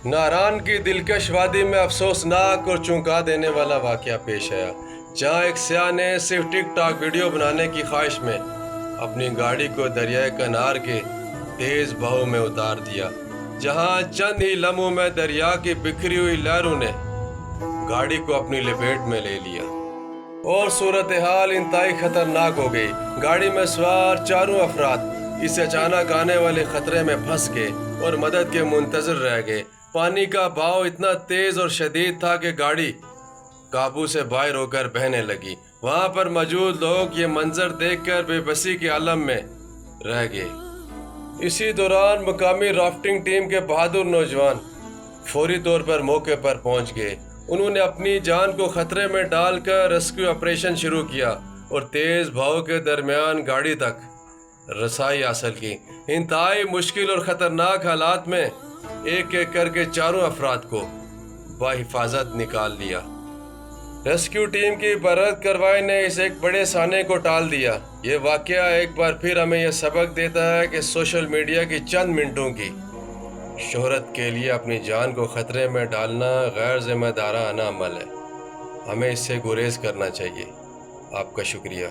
ناران کی دلکش وادی میں افسوسناک اور چونکا دینے والا واقعہ پیش آیا، جہاں ایک سیاح نے صرف ٹک ٹاک ویڈیو بنانے کی خواہش میں اپنی گاڑی کو دریائے کنار کے تیز بہو میں اتار دیا، جہاں چند ہی لمحوں میں دریا کی بکھری ہوئی لہروں نے گاڑی کو اپنی لپیٹ میں لے لیا اور صورتحال انتہائی خطرناک ہو گئی۔ گاڑی میں سوار چاروں افراد اس اچانک آنے والے خطرے میں پھنس گئے اور مدد کے منتظر رہ گئے۔ پانی کا بہاؤ اتنا تیز اور شدید تھا کہ گاڑی قابو سے باہر ہو کر بہنے لگی۔ وہاں پر موجود لوگ یہ منظر دیکھ کر بے بسی کے عالم میں رہ گئے۔ اسی دوران مقامی رافٹنگ ٹیم کے بہادر نوجوان فوری طور پر موقع پر پہنچ گئے۔ انہوں نے اپنی جان کو خطرے میں ڈال کر ریسکیو آپریشن شروع کیا اور تیز بہاؤ کے درمیان گاڑی تک رسائی حاصل کی۔ انتہائی مشکل اور خطرناک حالات میں ایک ایک کر کے چاروں افراد کو بحفاظت نکال لیا۔ ریسکیو ٹیم کی برحق کارروائی نے اس ایک بڑے سانحے کو ٹال دیا۔ یہ واقعہ ایک بار پھر ہمیں یہ سبق دیتا ہے کہ سوشل میڈیا کی چند منٹوں کی شہرت کے لیے اپنی جان کو خطرے میں ڈالنا غیر ذمہ دارانہ عمل ہے۔ ہمیں اس سے گریز کرنا چاہیے۔ آپ کا شکریہ۔